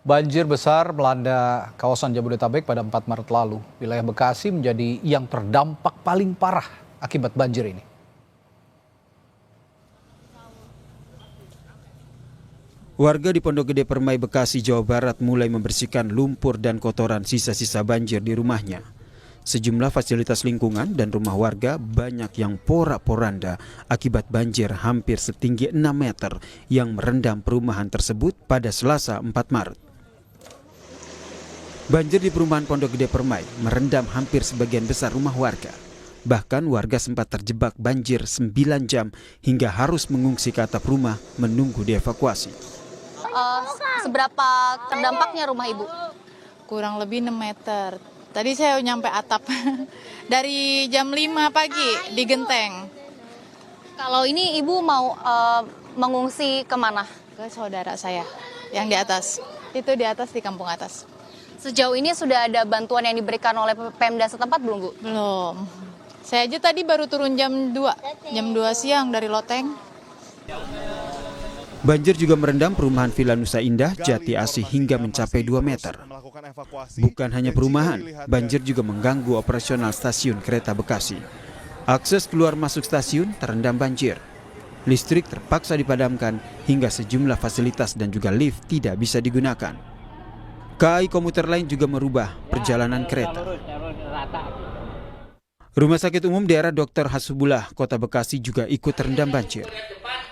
Banjir besar melanda kawasan Jabodetabek pada 4 Maret lalu. Wilayah Bekasi menjadi yang terdampak paling parah akibat banjir ini. Warga di Pondok Gede Permai, Bekasi, Jawa Barat mulai membersihkan lumpur dan kotoran sisa-sisa banjir di rumahnya. Sejumlah fasilitas lingkungan dan rumah warga banyak yang porak-poranda akibat banjir hampir setinggi 6 meter yang merendam perumahan tersebut pada Selasa 4 Maret. Banjir di perumahan Pondok Gede Permai merendam hampir sebagian besar rumah warga. Bahkan warga sempat terjebak banjir 9 jam hingga harus mengungsi ke atap rumah menunggu dievakuasi. Seberapa terdampaknya rumah Ibu? Kurang lebih 6 meter. Tadi saya nyampe atap dari jam 5 pagi di Genteng. Kalau ini Ibu mau mengungsi kemana? Ke saudara saya yang di atas. Itu di atas, di kampung atas. Sejauh ini sudah ada bantuan yang diberikan oleh Pemda setempat belum, Bu? Belum. Saya aja tadi baru turun jam 2 siang dari Loteng. Banjir juga merendam perumahan Villa Nusa Indah, Jati Asih hingga mencapai 2 meter. Bukan hanya perumahan, banjir juga mengganggu operasional stasiun kereta Bekasi. Akses keluar masuk stasiun terendam banjir. Listrik terpaksa dipadamkan hingga sejumlah fasilitas dan juga lift tidak bisa digunakan. KAI komuter lain juga merubah perjalanan kereta. Rumah Sakit Umum Daerah Dr. Hasubullah, Kota Bekasi juga ikut terendam banjir.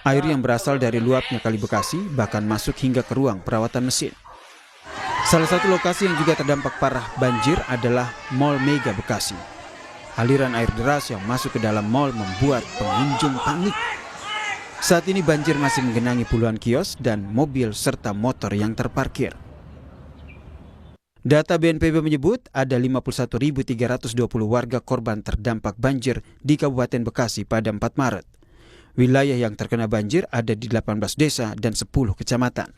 Air yang berasal dari luapnya Kali Bekasi bahkan masuk hingga ke ruang perawatan mesin. Salah satu lokasi yang juga terdampak parah banjir adalah Mall Mega Bekasi. Aliran air deras yang masuk ke dalam mall membuat pengunjung panik. Saat ini banjir masih menggenangi puluhan kios dan mobil serta motor yang terparkir. Data BNPB menyebut ada 51.320 warga korban terdampak banjir di Kabupaten Bekasi pada 4 Maret. Wilayah yang terkena banjir ada di 18 desa dan 10 kecamatan.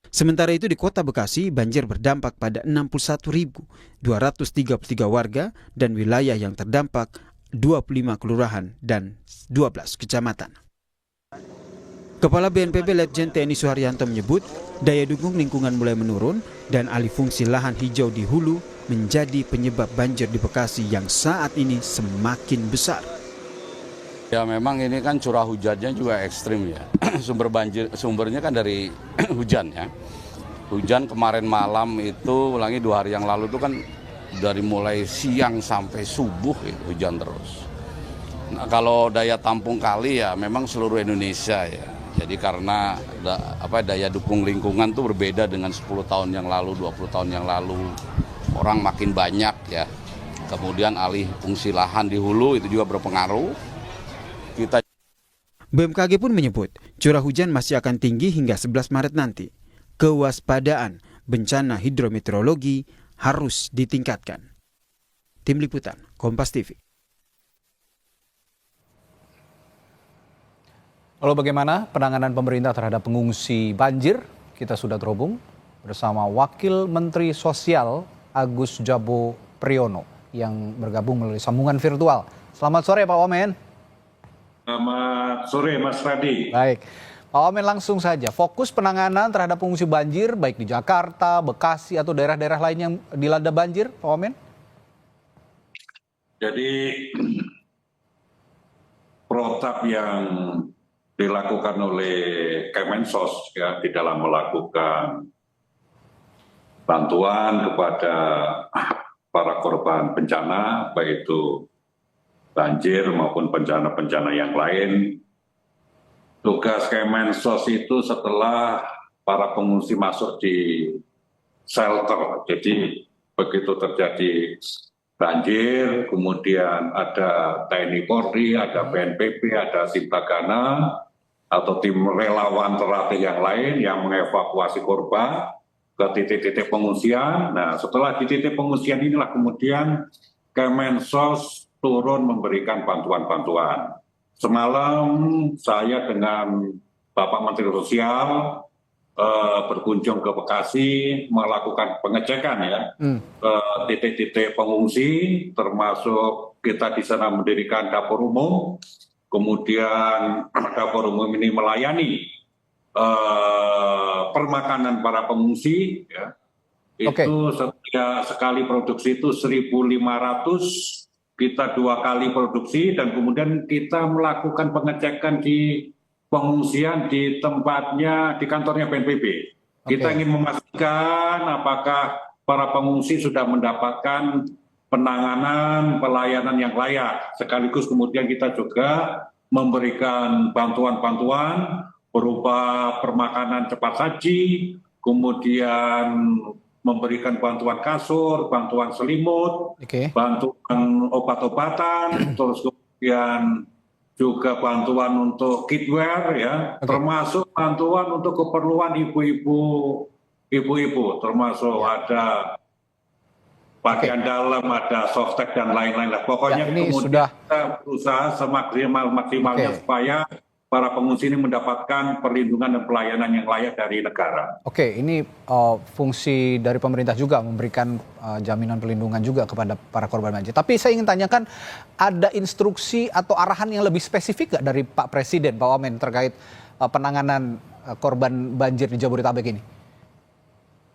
Sementara itu di Kota Bekasi, banjir berdampak pada 61.233 warga dan wilayah yang terdampak 25 kelurahan dan 12 kecamatan. Kepala BNPB Letjen TNI Suharyanto menyebut daya dukung lingkungan mulai menurun dan alih fungsi lahan hijau di hulu menjadi penyebab banjir di Bekasi yang saat ini semakin besar. Ya memang ini kan curah hujannya juga ekstrim ya. Sumbernya kan dari hujan ya. Hujan kemarin malam itu, ulangi 2 hari yang lalu itu kan dari mulai siang sampai subuh hujan terus. Nah, kalau daya tampung kali ya memang seluruh Indonesia ya. Jadi karena daya dukung lingkungan tuh berbeda dengan 10 tahun yang lalu, 20 tahun yang lalu. Orang makin banyak ya. Kemudian alih fungsi lahan di hulu itu juga berpengaruh. BMKG pun menyebut curah hujan masih akan tinggi hingga 11 Maret nanti. Kewaspadaan bencana hidrometeorologi harus ditingkatkan. Tim Liputan, Kompas TV. Lalu bagaimana penanganan pemerintah terhadap pengungsi banjir? Kita sudah terhubung bersama Wakil Menteri Sosial Agus Jabo Priyono yang bergabung melalui sambungan virtual. Selamat sore Pak Wamen. Selamat sore Mas Radi. Baik, Pak Wamen langsung saja. Fokus penanganan terhadap pengungsi banjir baik di Jakarta, Bekasi atau daerah-daerah lain yang dilanda banjir, Pak Wamen? Jadi protap yang dilakukan oleh Kemensos ya di dalam melakukan bantuan kepada para korban bencana, baik itu banjir maupun bencana-bencana yang lain. Tugas Kemensos itu setelah para pengungsi masuk di shelter, jadi begitu terjadi banjir, kemudian ada TNI Polri, ada BNPB, ada tim Tagana, atau tim relawan terlatih yang lain yang mengevakuasi korban ke titik-titik pengungsian. Nah, setelah di titik pengungsian inilah kemudian Kemensos turun memberikan bantuan-bantuan. Semalam saya dengan Bapak Menteri Sosial berkunjung ke Bekasi melakukan pengecekan ya ke titik-titik pengungsi, termasuk kita di sana mendirikan dapur umum. Kemudian dapur umum ini melayani permakanan para pengungsi, ya. Oke. Itu setiap sekali produksi itu 1.500, kita 2 kali produksi, dan kemudian kita melakukan pengecekan di pengungsian di tempatnya, di kantornya BNPB. Kita ingin memastikan apakah para pengungsi sudah mendapatkan penanganan, pelayanan yang layak. Sekaligus kemudian kita juga memberikan bantuan-bantuan berupa permakanan cepat saji, kemudian memberikan bantuan kasur, bantuan selimut, bantuan obat-obatan, terus kemudian juga bantuan untuk kitwear, ya, termasuk bantuan untuk keperluan ibu-ibu, termasuk ada pakaian dalam, ada softtek dan lain-lain. Pokoknya ini kemudian kita berusaha semaksimal-maksimalnya supaya para pengungsi ini mendapatkan perlindungan dan pelayanan yang layak dari negara. Oke, ini fungsi dari pemerintah juga memberikan jaminan perlindungan juga kepada para korban banjir. Tapi saya ingin tanyakan, ada instruksi atau arahan yang lebih spesifik nggak dari Pak Presiden, Pak Wamen, terkait penanganan korban banjir di Jabodetabek ini?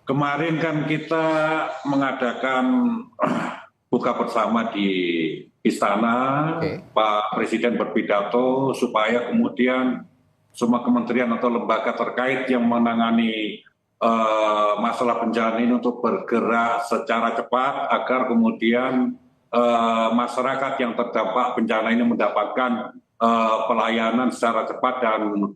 Kemarin kan kita mengadakan buka bersama di Istana, Pak Presiden berpidato supaya kemudian semua kementerian atau lembaga terkait yang menangani masalah bencana ini untuk bergerak secara cepat agar kemudian masyarakat yang terdampak bencana ini mendapatkan pelayanan secara cepat dan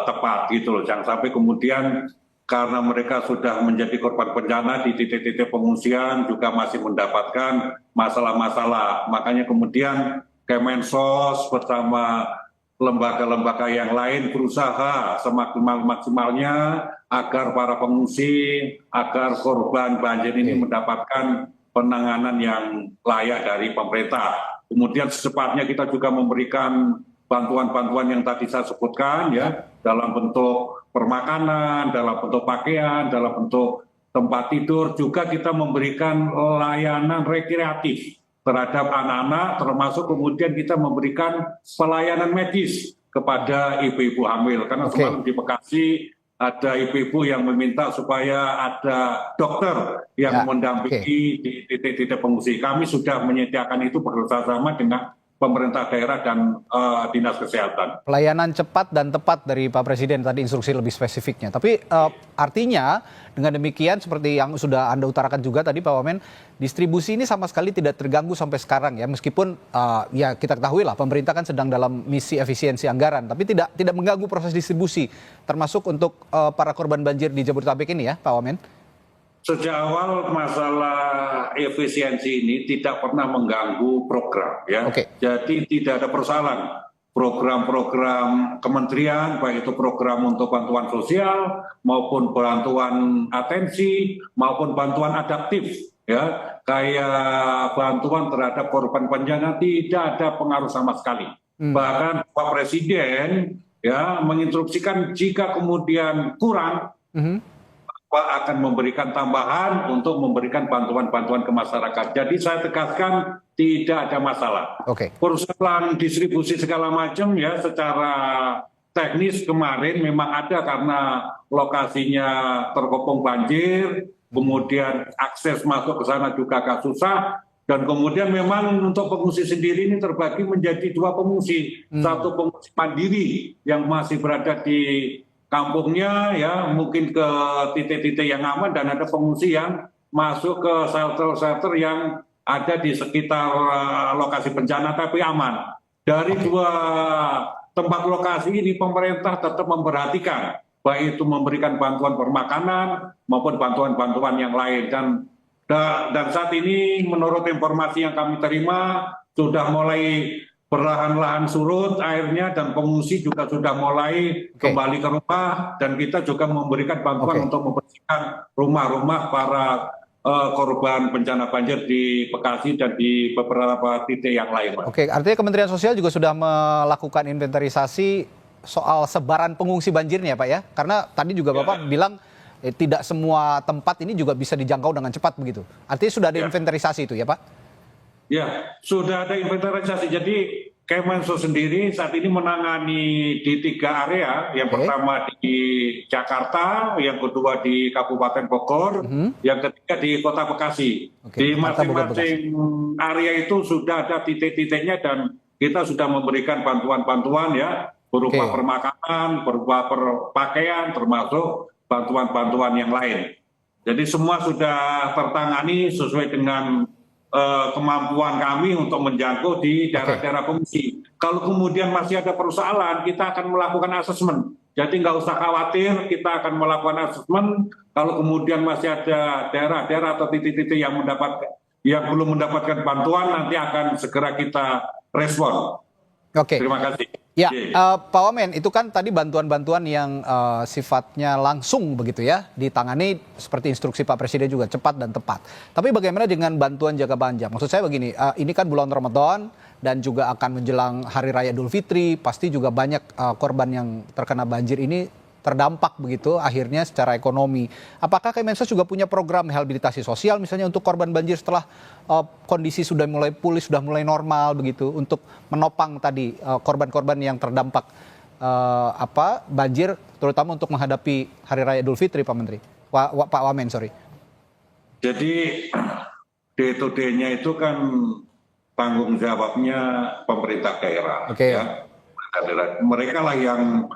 tepat gitu loh. Jangan sampai kemudian karena mereka sudah menjadi korban bencana di titik-titik pengungsian juga masih mendapatkan masalah-masalah. Makanya kemudian Kemensos bersama lembaga-lembaga yang lain berusaha semaksimal-maksimalnya agar para pengungsi, agar korban banjir ini mendapatkan penanganan yang layak dari pemerintah. Kemudian secepatnya kita juga memberikan bantuan-bantuan yang tadi saya sebutkan, ya, dalam bentuk permakanan, dalam bentuk pakaian, dalam bentuk tempat tidur. Juga kita memberikan layanan rekreatif terhadap anak-anak, termasuk kemudian kita memberikan pelayanan medis kepada ibu-ibu hamil. Karena semalam di Bekasi ada ibu-ibu yang meminta supaya ada dokter yang mendampingi di titik-titik pengungsi. Kami sudah menyediakan itu bekerjasama dengan pemerintah daerah dan dinas kesehatan. Pelayanan cepat dan tepat dari Pak Presiden tadi, instruksi lebih spesifiknya. Tapi artinya dengan demikian seperti yang sudah Anda utarakan juga tadi Pak Wamen, distribusi ini sama sekali tidak terganggu sampai sekarang ya. Meskipun ya kita ketahui lah pemerintah kan sedang dalam misi efisiensi anggaran, tapi tidak mengganggu proses distribusi termasuk untuk para korban banjir di Jabodetabek ini ya Pak Wamen. Sejak awal masalah efisiensi ini tidak pernah mengganggu program, ya. Jadi tidak ada persoalan. Program-program kementerian, baik itu program untuk bantuan sosial maupun bantuan atensi maupun bantuan adaptif, ya, kayak bantuan terhadap korban bencana tidak ada pengaruh sama sekali. Bahkan Pak Presiden, ya, menginstruksikan jika kemudian kurang, Pak akan memberikan tambahan untuk memberikan bantuan-bantuan ke masyarakat. Jadi saya tegaskan tidak ada masalah. Persoalan distribusi segala macam, ya, secara teknis kemarin memang ada karena lokasinya terkepung banjir, kemudian akses masuk ke sana juga agak susah, dan kemudian memang untuk pengungsi sendiri ini terbagi menjadi 2 pengungsi. Satu pengungsi mandiri yang masih berada di kampungnya, ya, mungkin ke titik-titik yang aman, dan ada pengungsi yang masuk ke shelter-shelter yang ada di sekitar lokasi bencana tapi aman. Dari 2 tempat lokasi ini pemerintah tetap memperhatikan, baik itu memberikan bantuan permakanan maupun bantuan-bantuan yang lain. Dan saat ini menurut informasi yang kami terima sudah mulai perlahan-lahan surut airnya dan pengungsi juga sudah mulai kembali ke rumah, dan kita juga memberikan bantuan untuk membersihkan rumah-rumah para korban bencana banjir di Bekasi dan di beberapa titik yang lain. Artinya Kementerian Sosial juga sudah melakukan inventarisasi soal sebaran pengungsi banjirnya Pak ya? Karena tadi juga Bapak bilang tidak semua tempat ini juga bisa dijangkau dengan cepat begitu. Artinya sudah ada inventarisasi itu ya Pak? Ya, sudah ada inventarisasi. Jadi Kemensos sendiri saat ini menangani di 3 area. Yang pertama di Jakarta, yang kedua di Kabupaten Bogor, yang ketiga di Kota Bekasi. Di masing-masing area itu sudah ada titik-titiknya dan kita sudah memberikan bantuan-bantuan ya, berupa permakanan, berupa pakaian, termasuk bantuan-bantuan yang lain. Jadi semua sudah tertangani sesuai dengan kemampuan kami untuk menjangkau di daerah-daerah pengungsi. Kalau kemudian masih ada persoalan, kita akan melakukan asesmen. Jadi nggak usah khawatir, kita akan melakukan asesmen. Kalau kemudian masih ada daerah-daerah atau titik-titik yang belum mendapatkan bantuan, nanti akan segera kita respon. Terima kasih. Ya, Pak Wamen, itu kan tadi bantuan-bantuan yang sifatnya langsung begitu ya, ditangani seperti instruksi Pak Presiden juga cepat dan tepat. Tapi bagaimana dengan bantuan jangka panjang? Maksud saya begini, ini kan bulan Ramadan dan juga akan menjelang Hari Raya Idul Fitri, pasti juga banyak korban yang terkena banjir ini terdampak begitu akhirnya secara ekonomi. Apakah Kemensos juga punya program rehabilitasi sosial misalnya untuk korban banjir setelah kondisi sudah mulai pulih, sudah mulai normal begitu untuk menopang tadi korban-korban yang terdampak banjir terutama untuk menghadapi Hari Raya Idul Fitri, Pak Menteri. Pak Wamen, sorry. Jadi D2D-nya itu kan tanggung jawabnya pemerintah daerah. Ya. Mereka lah yang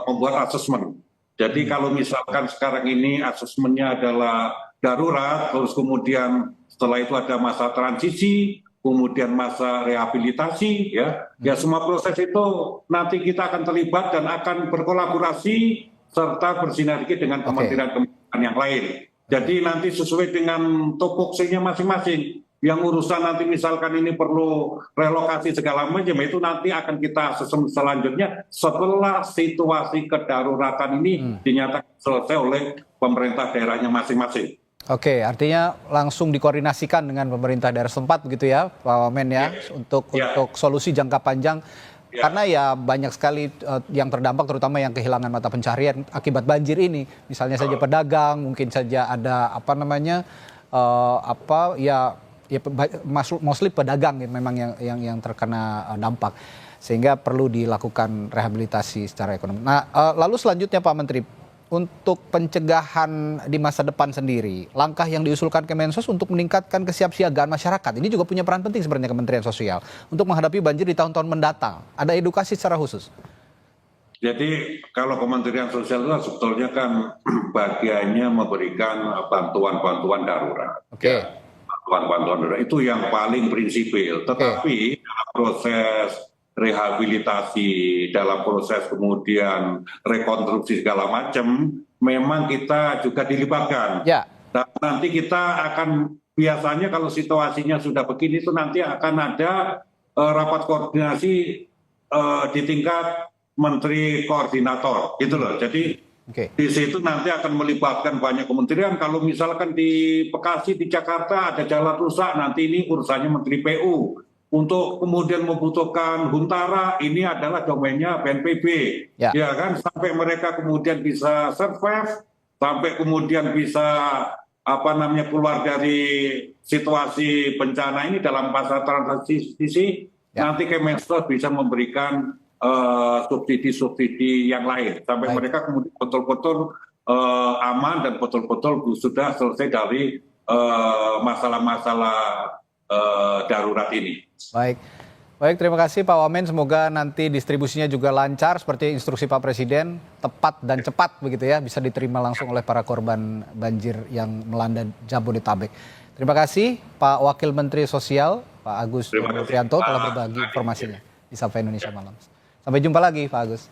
membuat asesmen. Jadi kalau misalkan sekarang ini asesmennya adalah darurat, terus kemudian setelah itu ada masa transisi, kemudian masa rehabilitasi, ya semua proses itu nanti kita akan terlibat dan akan berkolaborasi serta bersinergi dengan kementerian-kementerian yang lain. Jadi nanti sesuai dengan topoksinya masing-masing. Yang urusan nanti misalkan ini perlu relokasi segala macam, itu nanti akan kita selanjutnya setelah situasi kedaruratan ini dinyatakan selesai oleh pemerintah daerahnya masing-masing. Oke, artinya langsung dikoordinasikan dengan pemerintah daerah setempat begitu ya, Pak Wamen ya, untuk solusi jangka panjang. Karena ya banyak sekali yang terdampak, terutama yang kehilangan mata pencaharian akibat banjir ini. Misalnya saja pedagang, mungkin saja ada mostly pedagang memang yang terkena dampak, sehingga perlu dilakukan rehabilitasi secara ekonomi. Nah, lalu selanjutnya Pak Menteri, untuk pencegahan di masa depan sendiri, langkah yang diusulkan Kemensos untuk meningkatkan kesiapsiagaan masyarakat ini juga punya peran penting sebenarnya Kementerian Sosial untuk menghadapi banjir di tahun-tahun mendatang. Ada edukasi secara khusus. Jadi kalau Kementerian Sosial itu sebetulnya kan bagiannya memberikan bantuan-bantuan darurat. Bantuan-bantuan darurat itu yang paling prinsipil. Tetapi dalam proses rehabilitasi, dalam proses kemudian rekonstruksi segala macam, memang kita juga dilibatkan. Dan nanti kita akan biasanya kalau situasinya sudah begini itu nanti akan ada rapat koordinasi di tingkat menteri koordinator, gitu loh. Jadi di situ nanti akan melibatkan banyak kementerian. Kalau misalkan di Bekasi, di Jakarta ada jalan rusak, nanti ini urusannya Menteri PU. Untuk kemudian membutuhkan huntara, ini adalah domainnya BNPB. Ya kan, sampai mereka kemudian bisa survive, sampai kemudian bisa keluar dari situasi bencana ini dalam masa transisi, nanti Kemensos bisa memberikan subsidi-subsidi yang lain sampai mereka kemudian betul-betul aman dan betul-betul sudah selesai dari masalah-masalah darurat ini. Baik, terima kasih Pak Wamen. Semoga nanti distribusinya juga lancar seperti instruksi Pak Presiden, tepat dan cepat begitu ya, bisa diterima langsung oleh para korban banjir yang melanda Jabodetabek. Terima kasih Pak Wakil Menteri Sosial Pak Agus Prianto telah berbagi informasinya di Sapa Indonesia Malam. Sampai jumpa lagi Pak Agus.